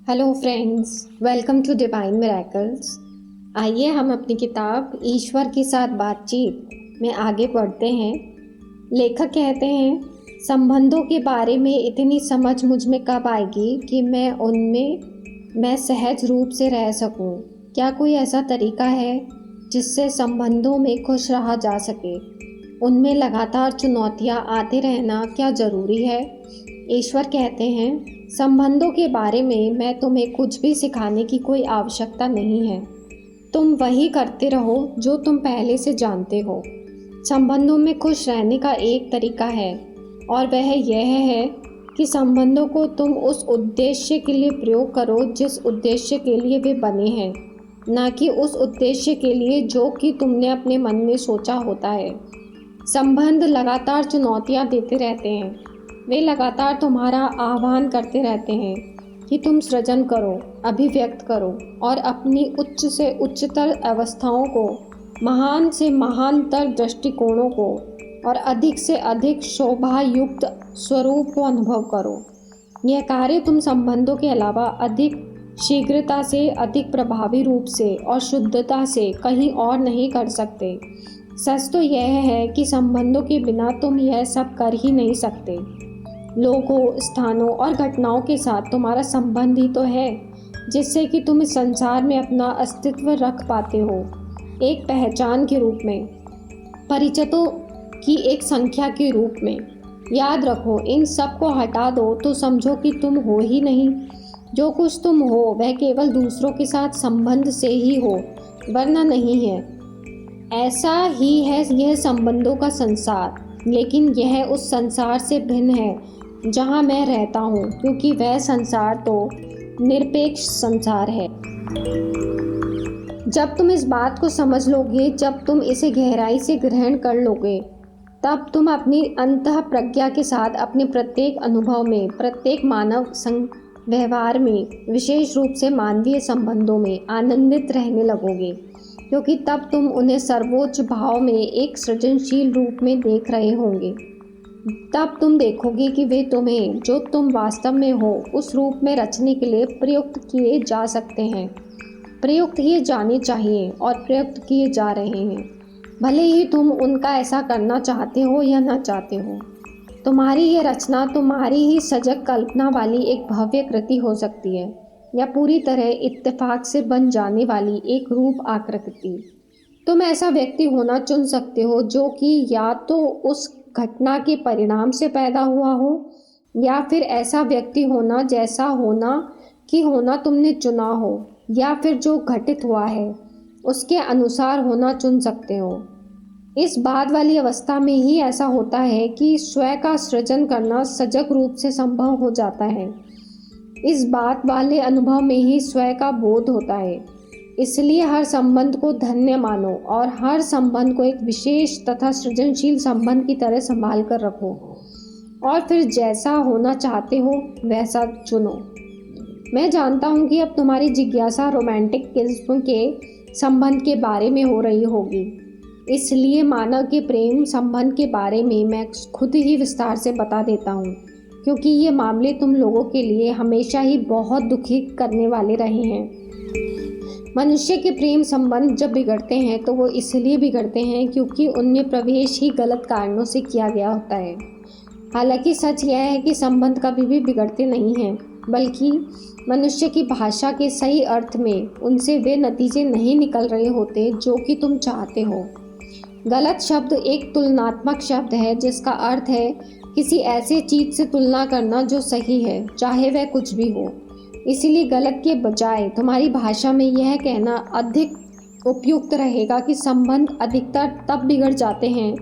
Hello friends, welcome to Divine Miracles. आइए हम अपनी किताब ईश्वर के साथ बातचीत में आगे बढ़ते हैं। लेखक कहते हैं, संबंधों के बारे में इतनी समझ मुझ में कब आएगी कि मैं सहज रूप से रह सकूं। क्या कोई ऐसा तरीका है जिससे संबंधों में खुश रहा जा सके? उनमें लगातार चुनौतियां आते रहना क्या ज़रूरी है? ईश्वर कहते हैं, संबंधों के बारे में मैं तुम्हें कुछ भी सिखाने की कोई आवश्यकता नहीं है। तुम वही करते रहो जो तुम पहले से जानते हो। संबंधों में खुश रहने का एक तरीका है और वह यह है कि संबंधों को तुम उस उद्देश्य के लिए प्रयोग करो जिस उद्देश्य के लिए वे बने हैं, ना कि उस उद्देश्य के लिए जो कि तुमने अपने मन में सोचा होता है। संबंध लगातार चुनौतियाँ देते रहते हैं। वे लगातार तुम्हारा आह्वान करते रहते हैं कि तुम सृजन करो, अभिव्यक्त करो और अपनी उच्च से उच्चतर अवस्थाओं को, महान से महानतर दृष्टिकोणों को और अधिक से अधिक शोभायुक्त स्वरूप को अनुभव करो। यह कार्य तुम संबंधों के अलावा अधिक शीघ्रता से, अधिक प्रभावी रूप से और शुद्धता से कहीं और नहीं कर सकते। सच तो यह है कि संबंधों के बिना तुम यह सब कर ही नहीं सकते। लोगों, स्थानों और घटनाओं के साथ तुम्हारा संबंध ही तो है जिससे कि तुम इस संसार में अपना अस्तित्व रख पाते हो। एक पहचान के रूप में, परिचितों की एक संख्या के रूप में। याद रखो, इन सब को हटा दो तो समझो कि तुम हो ही नहीं। जो कुछ तुम हो वह केवल दूसरों के साथ संबंध से ही हो, वरना नहीं है। ऐसा ही है यह संबंधों का संसार, लेकिन यह उस संसार से भिन्न है जहाँ मैं रहता हूँ, क्योंकि वह संसार तो निरपेक्ष संसार है। जब तुम इस बात को समझ लोगे, जब तुम इसे गहराई से ग्रहण कर लोगे, तब तुम अपनी अंतः प्रज्ञा के साथ अपने प्रत्येक अनुभव में, प्रत्येक मानव व्यवहार में, विशेष रूप से मानवीय संबंधों में आनंदित रहने लगोगे, क्योंकि तब तुम उन्हें सर्वोच्च भाव में एक सृजनशील रूप में देख रहे होंगे। तब तुम देखोगे कि वे तुम्हें, जो तुम वास्तव में हो, उस रूप में रचने के लिए प्रयुक्त किए जा सकते हैं, प्रयुक्त किए जाने चाहिए और प्रयुक्त किए जा रहे हैं, भले ही तुम उनका ऐसा करना चाहते हो या न चाहते हो। तुम्हारी ये रचना तुम्हारी ही सजग कल्पना वाली एक भव्य कृति हो सकती है, या पूरी तरह इत्तेफाक से बन जाने वाली एक रूप आकृति। तुम ऐसा व्यक्ति होना चुन सकते हो जो कि या तो उस घटना के परिणाम से पैदा हुआ हो, या फिर ऐसा व्यक्ति होना जैसा होना तुमने चुना हो, या फिर जो घटित हुआ है उसके अनुसार होना चुन सकते हो। इस बाद वाली अवस्था में ही ऐसा होता है कि स्वयं का सृजन करना सजग रूप से संभव हो जाता है। इस बात वाले अनुभव में ही स्वयं का बोध होता है। इसलिए हर संबंध को धन्य मानो और हर संबंध को एक विशेष तथा सृजनशील संबंध की तरह संभाल कर रखो, और फिर जैसा होना चाहते हो वैसा चुनो। मैं जानता हूँ कि अब तुम्हारी जिज्ञासा रोमांटिक किस्म के संबंध के बारे में हो रही होगी, इसलिए मानव के प्रेम संबंध के बारे में मैं खुद ही विस्तार से बता देता हूँ, क्योंकि ये मामले तुम लोगों के लिए हमेशा ही बहुत दुखी करने वाले रहे हैं। मनुष्य के प्रेम संबंध जब बिगड़ते हैं तो वो इसलिए बिगड़ते हैं क्योंकि उनमें प्रवेश ही गलत कारणों से किया गया होता है। हालांकि सच यह है कि संबंध कभी भी बिगड़ते नहीं हैं, बल्कि मनुष्य की भाषा के सही अर्थ में उनसे वे नतीजे नहीं निकल रहे होते जो कि तुम चाहते हो। गलत शब्द एक तुलनात्मक शब्द है जिसका अर्थ है किसी ऐसे चीज़ से तुलना करना जो सही है, चाहे वह कुछ भी हो। इसीलिए गलत के बजाय तुम्हारी भाषा में यह कहना अधिक उपयुक्त रहेगा कि संबंध अधिकतर तब बिगड़ जाते हैं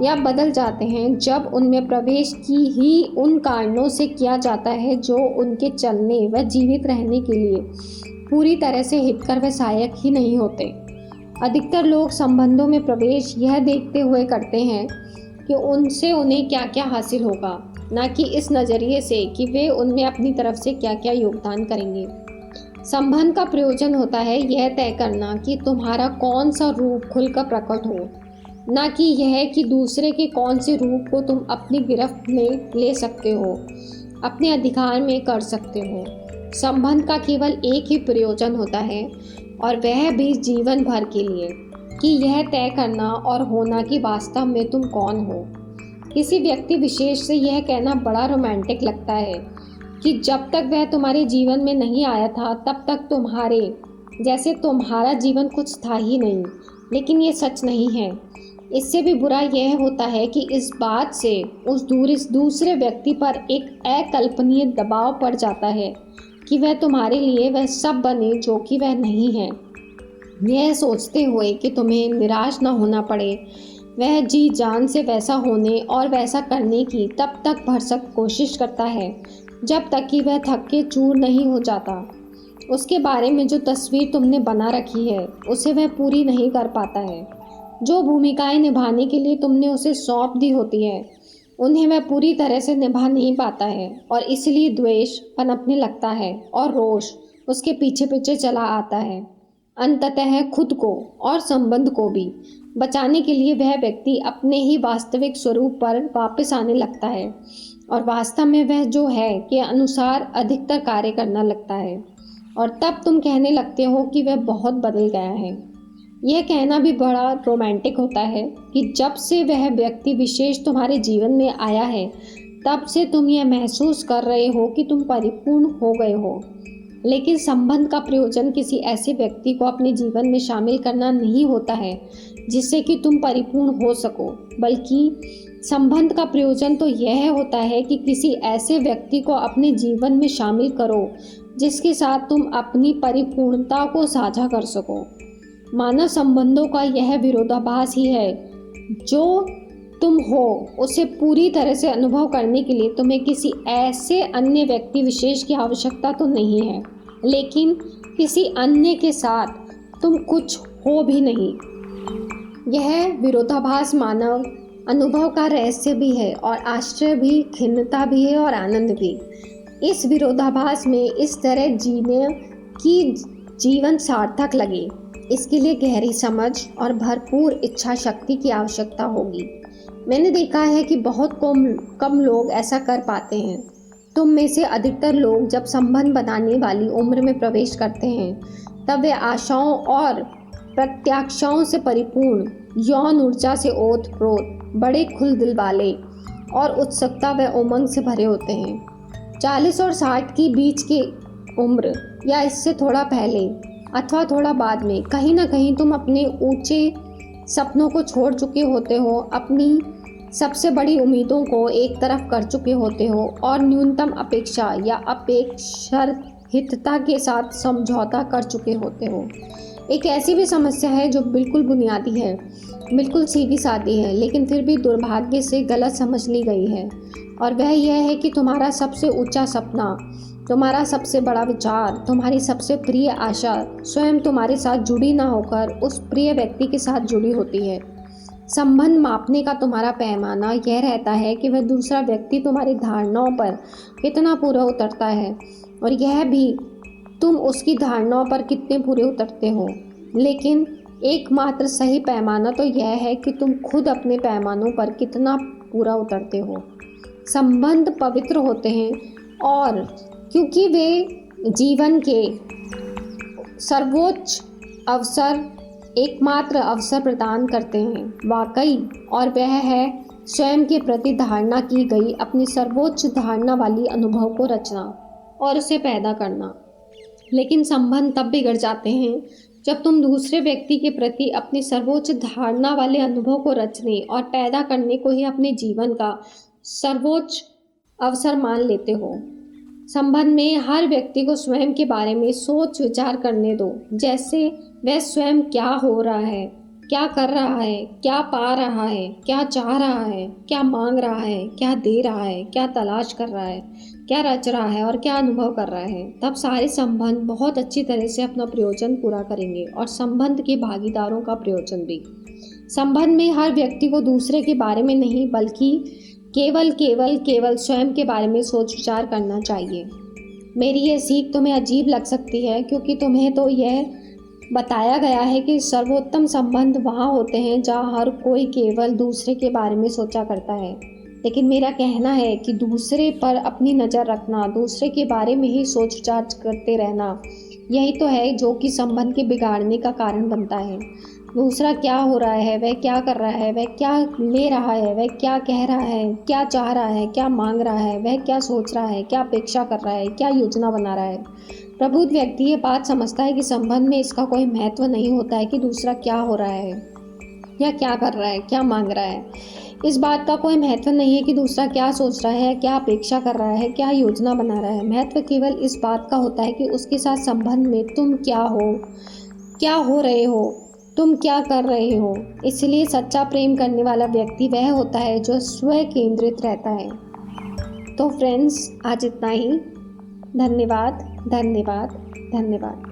या बदल जाते हैं जब उनमें प्रवेश की ही उन कारणों से किया जाता है जो उनके चलने व जीवित रहने के लिए पूरी तरह से हितकर व सहायक ही नहीं होते। अधिकतर लोग संबंधों में प्रवेश यह देखते हुए करते हैं कि उनसे उन्हें क्या क्या हासिल होगा, ना कि इस नज़रिए से कि वे उनमें अपनी तरफ से क्या क्या योगदान करेंगे। संबंध का प्रयोजन होता है यह तय करना कि तुम्हारा कौन सा रूप खुलकर प्रकट हो, ना कि यह कि दूसरे के कौन से रूप को तुम अपनी गिरफ्त में ले सकते हो, अपने अधिकार में कर सकते हो। संबंध का केवल एक ही प्रयोजन होता है और वह भी जीवन भर के लिए, कि यह तय करना और होना कि वास्तव में तुम कौन हो। किसी व्यक्ति विशेष से यह कहना बड़ा रोमांटिक लगता है कि जब तक वह तुम्हारे जीवन में नहीं आया था तब तक तुम्हारे जैसे तुम्हारा जीवन कुछ था ही नहीं, लेकिन ये सच नहीं है। इससे भी बुरा यह होता है कि इस बात से उस दूसरे व्यक्ति पर एक अकल्पनीय दबाव पड़ जाता है कि वह तुम्हारे लिए वह सब बने जो कि वह नहीं है। यह सोचते हुए कि तुम्हें निराश न होना पड़े, वह जी जान से वैसा होने और वैसा करने की तब तक भरसक कोशिश करता है जब तक कि वह थक के चूर नहीं हो जाता। उसके बारे में जो तस्वीर तुमने बना रखी है उसे वह पूरी नहीं कर पाता है। जो भूमिकाएं निभाने के लिए तुमने उसे सौंप दी होती है उन्हें वह पूरी तरह से निभा नहीं पाता है और इसलिए द्वेष पनपने लगता है और रोष उसके पीछे पीछे चला आता है। अंततः खुद को और संबंध को भी बचाने के लिए वह व्यक्ति अपने ही वास्तविक स्वरूप पर वापस आने लगता है और वास्तव में वह जो है के अनुसार अधिकतर कार्य करना लगता है। और तब तुम कहने लगते हो कि वह बहुत बदल गया है। यह कहना भी बड़ा रोमांटिक होता है कि जब से वह व्यक्ति विशेष तुम्हारे जीवन में आया है तब से तुम यह महसूस कर रहे हो कि तुम परिपूर्ण हो गए हो। लेकिन संबंध का प्रयोजन किसी ऐसे व्यक्ति को अपने जीवन में शामिल करना नहीं होता है जिससे कि तुम परिपूर्ण हो सको, बल्कि संबंध का प्रयोजन तो यह होता है कि किसी ऐसे व्यक्ति को अपने जीवन में शामिल करो जिसके साथ तुम अपनी परिपूर्णता को साझा कर सको। मानव संबंधों का यह विरोधाभास ही है। जो तुम हो उसे पूरी तरह से अनुभव करने के लिए तुम्हें किसी ऐसे अन्य व्यक्ति विशेष की आवश्यकता तो नहीं है, लेकिन किसी अन्य के साथ तुम कुछ हो भी नहीं। यह विरोधाभास मानव अनुभव का रहस्य भी है और आश्चर्य भी, खिन्नता भी है और आनंद भी। इस विरोधाभास में इस तरह जीने की जीवन सार्थक लगे, इसके लिए गहरी समझ और भरपूर इच्छा शक्ति की आवश्यकता होगी। मैंने देखा है कि बहुत कम लोग ऐसा कर पाते हैं। तुम में से अधिकतर लोग जब संबंध बनाने वाली उम्र में प्रवेश करते हैं तब वे आशाओं और प्रत्याशाओं से परिपूर्ण, यौन ऊर्जा से ओत-प्रोत, बड़े खुल दिल वाले और उत्सुकता व उमंग से भरे होते हैं। 40 और 60 की बीच की उम्र या इससे थोड़ा पहले अथवा थोड़ा बाद में कहीं ना कहीं तुम अपने ऊंचे सपनों को छोड़ चुके होते हो, अपनी सबसे बड़ी उम्मीदों को एक तरफ कर चुके होते हो और न्यूनतम अपेक्षा या अपेक्षाहितता के साथ समझौता कर चुके होते हो। एक ऐसी भी समस्या है जो बिल्कुल बुनियादी है, बिल्कुल सीधी सादी है, लेकिन फिर भी दुर्भाग्य से गलत समझ ली गई है, और वह यह है कि तुम्हारा सबसे ऊंचा सपना, तुम्हारा सबसे बड़ा विचार, तुम्हारी सबसे प्रिय आशा स्वयं तुम्हारे साथ जुड़ी ना होकर उस प्रिय व्यक्ति के साथ जुड़ी होती है। संबंध मापने का तुम्हारा पैमाना यह रहता है कि वह दूसरा व्यक्ति तुम्हारी धारणाओं पर कितना पूरा उतरता है, और यह भी तुम उसकी धारणाओं पर कितने पूरे उतरते हो। लेकिन एकमात्र सही पैमाना तो यह है कि तुम खुद अपने पैमानों पर कितना पूरा उतरते हो। संबंध पवित्र होते हैं और क्योंकि वे जीवन के सर्वोच्च अवसर, एकमात्र अवसर प्रदान करते हैं वाकई, और वह है स्वयं के प्रति धारणा की गई अपनी सर्वोच्च धारणा वाली अनुभव को रचना और उसे पैदा करना। लेकिन संबंध तब बिगड़ जाते हैं जब तुम दूसरे व्यक्ति के प्रति अपनी सर्वोच्च धारणा वाले अनुभव को रचने और पैदा करने को ही अपने जीवन का सर्वोच्च अवसर मान लेते हो। संबंध में हर व्यक्ति को स्वयं के बारे में सोच विचार करने दो, जैसे वह स्वयं क्या हो रहा है, क्या कर रहा है, क्या पा रहा है, क्या चाह रहा है, क्या मांग रहा है, क्या दे रहा है, क्या तलाश कर रहा है, क्या रच रहा है और क्या अनुभव कर रहा है। तब सारे संबंध बहुत अच्छी तरह से अपना प्रयोजन पूरा करेंगे और संबंध के भागीदारों का प्रयोजन भी। संबंध में हर व्यक्ति को दूसरे के बारे में नहीं बल्कि केवल स्वयं के बारे में सोच विचार करना चाहिए। मेरी ये सीख तुम्हें अजीब लग सकती है क्योंकि तुम्हें तो यह बताया गया है कि सर्वोत्तम संबंध वहाँ होते हैं जहाँ हर कोई केवल दूसरे के बारे में सोचा करता है। लेकिन मेरा कहना है कि दूसरे पर अपनी नज़र रखना, दूसरे के बारे में ही सोच विचार करते रहना, यही तो है जो कि संबंध के बिगाड़ने का कारण बनता है। दूसरा क्या हो रहा है, वह क्या कर रहा है, वह क्या ले रहा है, वह क्या कह रहा है, क्या चाह रहा है, क्या मांग रहा है, वह क्या सोच रहा है, क्या अपेक्षा कर रहा है, क्या योजना बना रहा है। प्रबुद्ध व्यक्ति ये बात समझता है कि संबंध में इसका कोई महत्व नहीं होता है कि दूसरा क्या हो रहा है या क्या कर रहा है, क्या मांग रहा है। इस बात का कोई महत्व नहीं है कि दूसरा क्या सोच रहा है, क्या अपेक्षा कर रहा है, क्या योजना बना रहा है। महत्व केवल इस बात का होता है कि उसके साथ संबंध में तुम क्या हो रहे हो, तुम क्या कर रहे हो। इसलिए सच्चा प्रेम करने वाला व्यक्ति वह होता है जो स्व केंद्रित रहता है। तो फ्रेंड्स, आज इतना ही। धन्यवाद, धन्यवाद, धन्यवाद।